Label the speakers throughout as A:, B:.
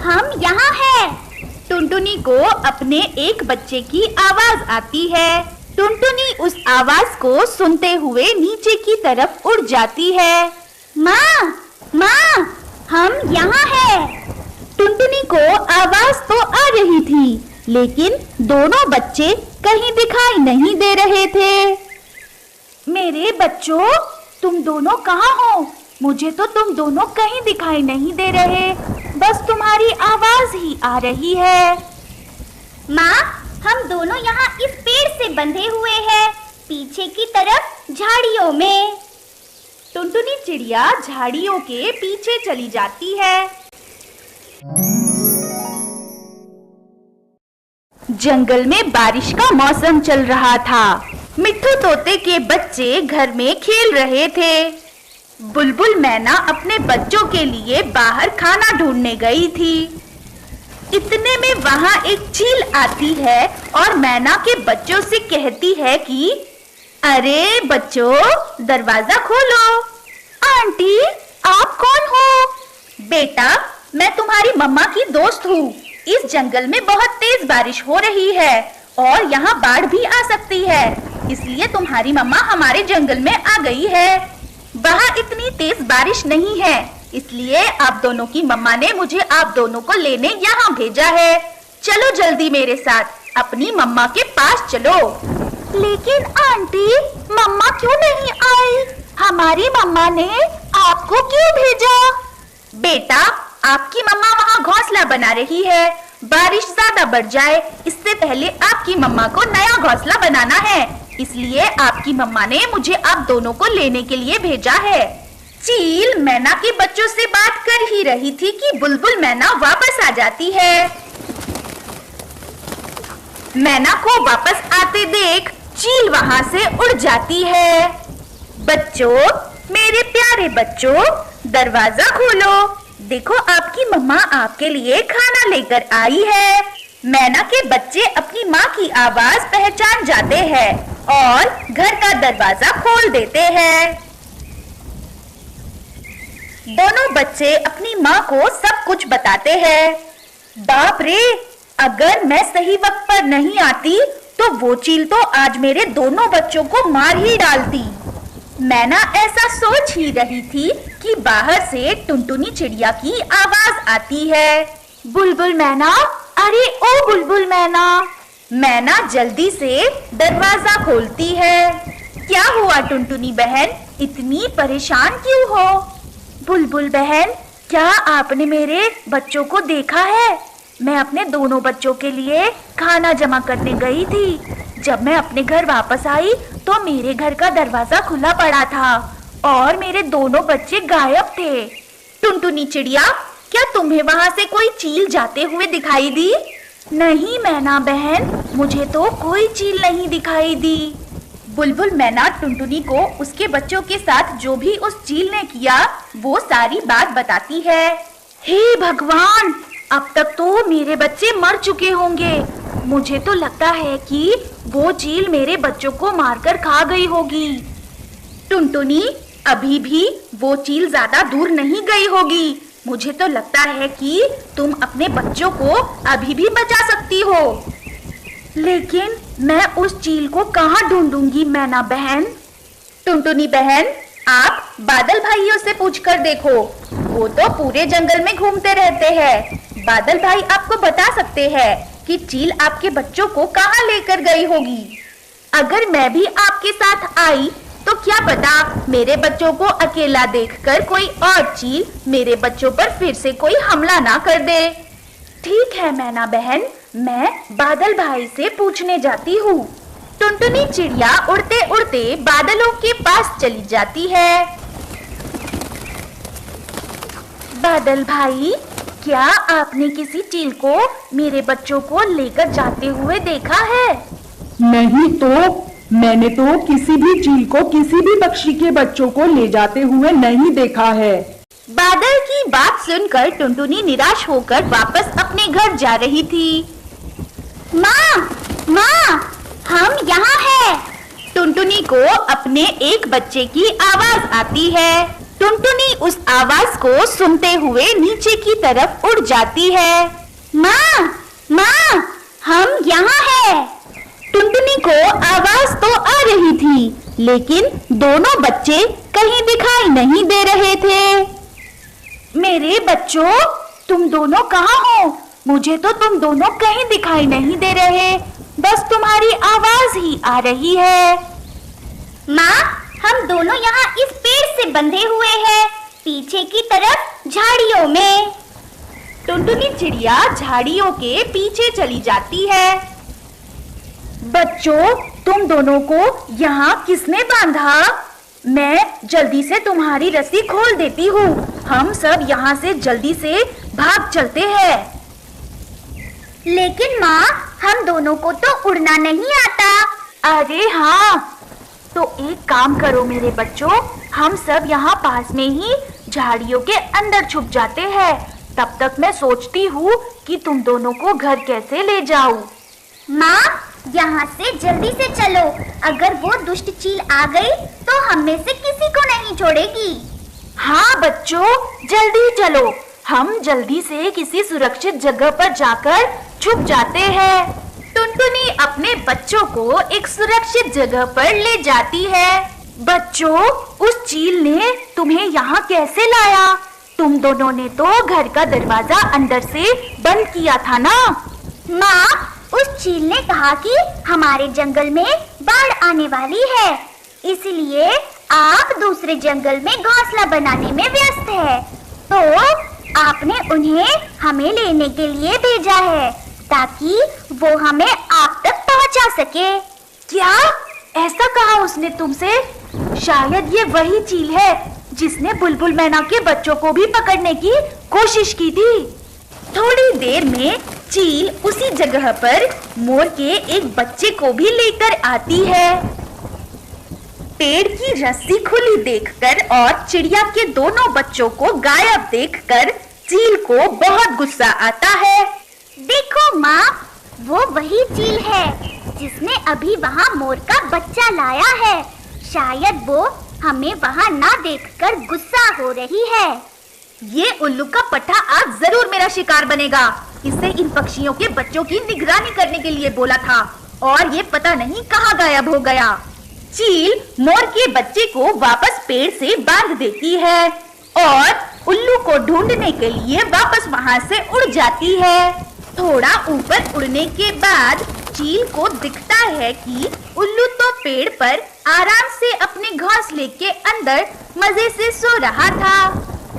A: हम यहाँ हैं। टुनटुनी को अपने एक बच्चे की आवाज आती है। टुनटुनी उस आवाज को सुनते हुए नीचे की तरफ उड़ जाती है। माँ, माँ, हम यहाँ हैं। टुनटुनी को आवाज तो आ रही थी, लेकिन दोनों बच्चे कहीं दिखाई नहीं दे रहे थे। मेरे बच्चों, तुम दोनों कहाँ हो? मुझे तो तुम दोनों कहीं दिखाई नहीं दे रहे, बस तुम्हारी आवाज ही आ रही है।
B: माँ, हम दोनों यहाँ इस पेड़ से बंधे हुए हैं, पीछे की तरफ झाड़ियों में।
A: टुनटुनी चिड़िया झाड़ियों के पीछे चली जाती है। जंगल में बारिश का मौसम चल रहा था। मिट्ठू तोते के बच्चे घर में खेल रहे थे। बुलबुल मैना अपने बच्चों के लिए बाहर खाना ढूंढने गई थी। इतने में वहां एक चील आती है और मैना के बच्चों से कहती है कि अरे बच्चों, दरवाजा खोलो। आंटी, आप कौन हो? बेटा, मैं तुम्हारी मम्मा की दोस्त हूँ। इस जंगल में बहुत तेज बारिश हो रही है और यहाँ बाढ़ भी आ सकती है, इसलिए तुम्हारी मम्मा हमारे जंगल में आ गई है। वहाँ इतनी तेज बारिश नहीं है, इसलिए आप दोनों की मम्मा ने मुझे आप दोनों को लेने यहाँ भेजा है। चलो जल्दी मेरे साथ, अपनी मम्मा के पास चलो। लेकिन आंटी, मम्मा क्यों नहीं आई? हमारी मम्मा ने आपको क्यों भेजा? बेटा, आपकी मम्मा वहाँ घोंसला बना रही है। बारिश ज्यादा बढ़ जाए इससे पहले आपकी मम्मा को नया घोंसला बनाना है, इसलिए आपकी मम्मा ने मुझे आप दोनों को लेने के लिए भेजा है। चील मैना के बच्चों से बात कर ही रही थी कि बुलबुल मैना वापस आ जाती है। मैना को वापस आते देख चील वहां से उड़ जाती है। बच्चों, मेरे प्यारे बच्चों, दरवाजा खोलो। देखो, आपकी मम्मा आपके लिए खाना लेकर आई है। मैना के बच्चे अपनी माँ की आवाज पहचान जाते हैं और घर का दरवाजा खोल देते हैं। दोनों बच्चे अपनी माँ को सब कुछ बताते हैं। बाप रे, अगर मैं सही वक्त पर नहीं आती तो वो चील तो आज मेरे दोनों बच्चों को मार ही डालती। मैना ऐसा सोच ही रही थी कि बाहर से टुनटुनी चिड़िया की आवाज आती है। बुलबुल मैना, अरे ओ बुलबुल मैना। मैना जल्दी से दरवाजा खोलती है। क्या हुआ टुनटुनी बहन, इतनी परेशान क्यों हो? बुलबुल बहन, क्या आपने मेरे बच्चों को देखा है? मैं अपने दोनों बच्चों के लिए खाना जमा करने गई थी। जब मैं अपने घर वापस आई तो मेरे घर का दरवाजा खुला पड़ा था और मेरे दोनों बच्चे गायब थे। टुनटुनी चिड़िया, क्या तुम्हें वहाँ से कोई चील जाते हुए दिखाई दी? नहीं मैना बहन, मुझे तो कोई चील नहीं दिखाई दी। बुलबुल मैना टुनटुनी को उसके बच्चों के साथ जो भी उस चील ने किया वो सारी बात बताती है। हे भगवान, अब तक तो मेरे बच्चे मर चुके होंगे। मुझे तो लगता है कि वो चील मेरे बच्चों को मारकर खा गई होगी। टुनटुनी, अभी भी वो चील ज्यादा दूर नहीं गई होगी। मुझे तो लगता है कि तुम अपने बच्चों को अभी भी बचा सकती हो। लेकिन मैं उस चील को कहाँ ढूंढूंगी मैना बहन? टुनटुनी बहन, आप बादल भाइयों से पूछकर देखो, वो तो पूरे जंगल में घूमते रहते हैं। बादल भाई आपको बता सकते हैं कि चील आपके बच्चों को कहाँ लेकर गई होगी। अगर मैं भी आपके साथ आई तो क्या पता मेरे बच्चों को अकेला देखकर कोई और चील मेरे बच्चों पर फिर से कोई हमला ना कर दे। ठीक है मैना बहन, मैं बादल भाई से पूछने जाती हूँ। टुनटुनी चिड़िया उड़ते उड़ते बादलों के पास चली जाती है। बादल भाई, क्या आपने किसी चील को मेरे बच्चों को लेकर जाते हुए देखा है?
C: नहीं तो, मैंने तो किसी भी चील को किसी भी पक्षी के बच्चों को ले जाते हुए नहीं देखा है।
A: बादल की बात सुनकर टुनटुनी निराश होकर वापस अपने घर जा रही थी।
B: माँ, माँ, हम यहाँ हैं।
A: टुनटुनी को अपने एक बच्चे की आवाज आती है। टुनटुनी उस आवाज को सुनते हुए नीचे की तरफ उड़ जाती है।
B: माँ, माँ, हम यहाँ हैं।
A: टुनटुनी को आवाज तो आ रही थी, लेकिन दोनों बच्चे कहीं दिखाई नहीं दे रहे थे। मेरे बच्चों, तुम दोनों कहाँ हो? मुझे तो तुम दोनों कहीं दिखाई नहीं दे रहे, बस तुम्हारी आवाज ही आ रही है।
B: माँ, हम दोनों यहाँ इस पेड़ से बंधे हुए हैं, पीछे की तरफ झाड़ियों में।
A: टुनटुनी चिड़िया झाड़ियों के पीछे चली जाती है। बच्चों, तुम दोनों को यहाँ किसने बांधा? मैं जल्दी से तुम्हारी रस्सी खोल देती हूँ। हम सब यहाँ से जल्दी से भाग चलते हैं।
B: लेकिन माँ, हम दोनों को तो उड़ना नहीं आता।
A: अरे हाँ, तो एक काम करो मेरे बच्चों, हम सब यहाँ पास में ही झाड़ियों के अंदर छुप जाते हैं। तब तक मैं सोचती हूँ कि तुम दोनों को घर कैसे ले जाऊँ।
B: माँ, यहाँ से जल्दी से चलो, अगर वो दुष्ट चील आ गई तो हम में से किसी को नहीं छोड़ेगी।
A: हाँ बच्चों, जल्दी चलो, हम जल्दी से किसी सुरक्षित जगह पर जाकर छुप जाते हैं। टुनटुनी अपने बच्चों को एक सुरक्षित जगह पर ले जाती है। बच्चों, उस चील ने तुम्हें यहाँ कैसे लाया? तुम दोनों ने तो घर का दरवाजा अंदर से बंद किया था ना?
B: माँ, उस चील ने कहा कि हमारे जंगल में बाढ़ आने वाली है, इसलिए आप दूसरे जंगल में घोंसला बनाने में व्यस्त है, तो आपने उन्हें हमें लेने के लिए भेजा है ताकि वो हमें आप तक पहुंचा सके।
A: क्या ऐसा कहा उसने तुमसे? शायद ये वही चील है जिसने बुलबुल मैना के बच्चों को भी पकड़ने की कोशिश की थी। थोड़ी देर में चील उसी जगह पर मोर के एक बच्चे को भी लेकर आती है। पेड़ की रस्सी खुली देखकर और चिड़िया के दोनों बच्चों को गायब देखकर चील को बहुत गुस्सा आता है।
B: देखो माँ, वो वही चील है जिसने अभी वहाँ मोर का बच्चा लाया है। शायद वो हमें वहाँ ना देखकर गुस्सा हो रही है।
A: ये उल्लू का पट्टा आज जरूर मेरा शिकार बनेगा। इसे इन पक्षियों के बच्चों की निगरानी करने के लिए बोला था और ये पता नहीं कहाँ गायब हो गया। चील मोर के बच्चे को वापस पेड़ से बांध देती है और उल्लू को ढूंढने के लिए वापस वहाँ से उड़ जाती है। थोड़ा ऊपर उड़ने के बाद चील को दिखता है कि उल्लू तो पेड़ पर आराम से अपने घोंसले के अंदर मजे से सो रहा था।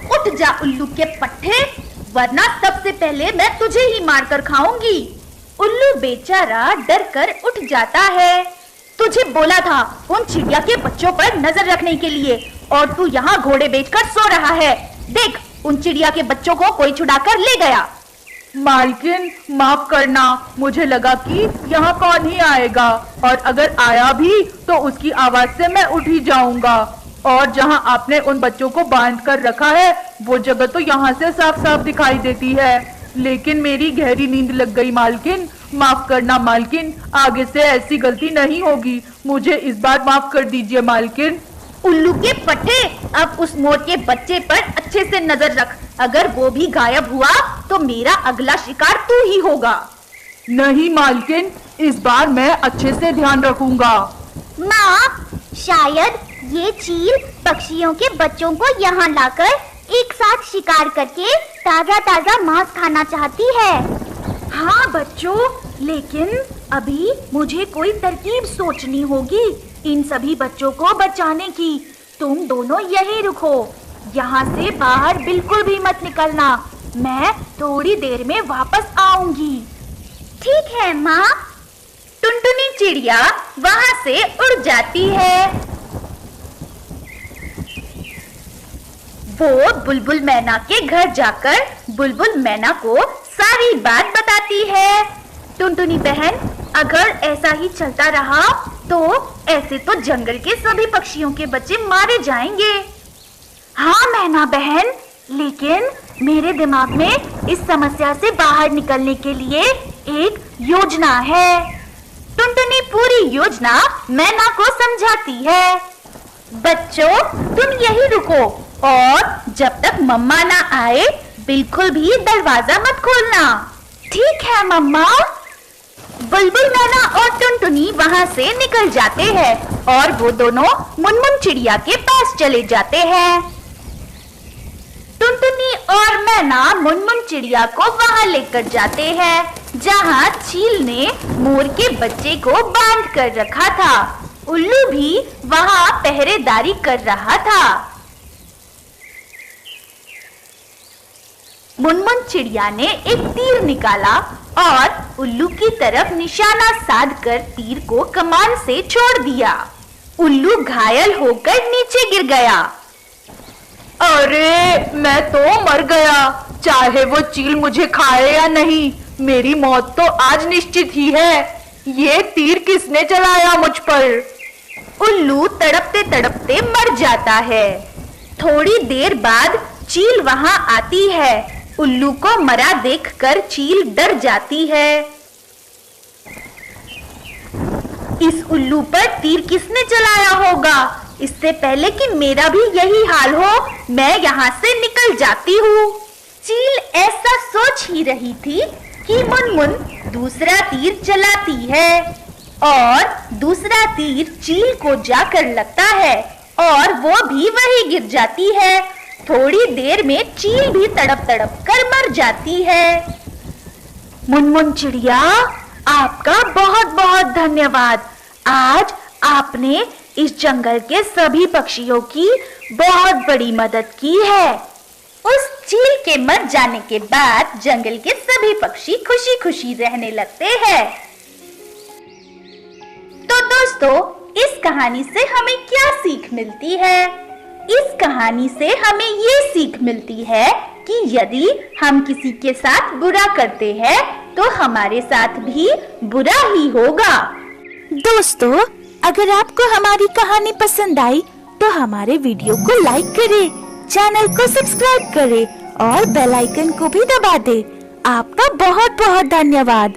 A: उठ जा उल्लू के पट्टे, वरना सबसे पहले मैं तुझे ही मारकर खाऊंगी। उल्लू बेचारा डर कर उठ जाता है। तुझे बोला था उन चिड़िया के बच्चों पर नजर रखने के लिए, और तू यहाँ घोड़े बेचकर सो रहा है। देख, उन चिड़िया के बच्चों को कोई छुड़ाकर ले गया।
C: मालकिन, माफ करना, मुझे लगा कि यहाँ कौन ही आएगा, और अगर आया भी तो उसकी आवाज से मैं उठ ही जाऊंगा। और जहाँ आपने उन बच्चों को बांध कर रखा है वो जगह तो यहाँ से साफ साफ दिखाई देती है, लेकिन मेरी गहरी नींद लग गई मालकिन। माफ करना मालकिन, आगे से ऐसी गलती नहीं होगी, मुझे इस बार माफ कर दीजिए मालकिन।
A: उल्लू के पट्टे, अब उस मोर के बच्चे पर अच्छे से नजर रख। अगर वो भी गायब हुआ तो मेरा अगला शिकार तू ही होगा।
C: नहीं मालकिन, इस बार मैं अच्छे से ध्यान रखूंगा।
B: माँ, शायद ये चील पक्षियों के बच्चों को यहाँ लाकर एक साथ शिकार करके ताजा ताजा मांस खाना चाहती है।
A: हाँ बच्चों, लेकिन अभी मुझे कोई तरकीब सोचनी होगी इन सभी बच्चों को बचाने की। तुम दोनों यहीं रुको, यहाँ से बाहर बिल्कुल भी मत निकलना। मैं थोड़ी देर में वापस आऊंगी।
B: ठीक है माँ।
A: टुनटुनी चिड़िया वहाँ से उड़ जाती है। वो बुलबुल मैना के घर जाकर बुलबुल मैना को सारी बात बताती है। टुनटुनी बहन, अगर ऐसा ही चलता रहा तो ऐसे तो जंगल के सभी पक्षियों के बच्चे मारे जाएंगे। हाँ मैना बहन, लेकिन मेरे दिमाग में इस समस्या से बाहर निकलने के लिए एक योजना है। टुनटुनी पूरी योजना मैना को समझाती है। बच्चों, तुम यही रुको, और जब तक मम्मा ना आए बिल्कुल भी दरवाजा मत खोलना।
B: ठीक है मम्मा।
A: बुलबुल मैना और टुनटुनी वहाँ से निकल जाते हैं और वो दोनों मुनमुन चिड़िया के पास चले जाते हैं। टुनटुनी और मैना मुनमुन चिड़िया को वहाँ लेकर जाते हैं जहाँ चील ने मोर के बच्चे को बांध कर रखा था। उल्लू भी वहाँ पहरेदारी कर रहा था। मुनमुन चिड़िया ने एक तीर निकाला और उल्लू की तरफ निशाना साधकर तीर को कमान से छोड़ दिया। उल्लू घायल होकर नीचे गिर गया।
C: अरे मैं तो मर गया, चाहे वो चील मुझे खाए या नहीं, मेरी मौत तो आज निश्चित ही है। ये तीर किसने चलाया मुझ पर?
A: उल्लू तड़पते तड़पते मर जाता है। थोड़ी देर बाद चील वहां आती है। उल्लू को मरा देखकर चील डर जाती है। इस उल्लू पर तीर किसने चलाया होगा? इससे पहले कि मेरा भी यही हाल हो, मैं यहाँ से निकल जाती हूँ। चील ऐसा सोच ही रही थी कि मुनमुन दूसरा तीर चलाती है और दूसरा तीर चील को जाकर लगता है और वो भी वही गिर जाती है। थोड़ी देर में चील भी तड़प तड़प कर मर जाती है। मुनमुन चिड़िया, आपका बहुत बहुत धन्यवाद। आज आपने इस जंगल के सभी पक्षियों की बहुत बड़ी मदद की है। उस चील के मर जाने के बाद जंगल के सभी पक्षी खुशी खुशी रहने लगते हैं। तो दोस्तों, इस कहानी से हमें क्या सीख मिलती है? इस कहानी से हमें ये सीख मिलती है कि यदि हम किसी के साथ बुरा करते हैं तो हमारे साथ भी बुरा ही होगा।
D: दोस्तों, अगर आपको हमारी कहानी पसंद आई तो हमारे वीडियो को लाइक करें, चैनल को सब्सक्राइब करें और बेल आइकन को भी दबा दें। आपका बहुत बहुत धन्यवाद।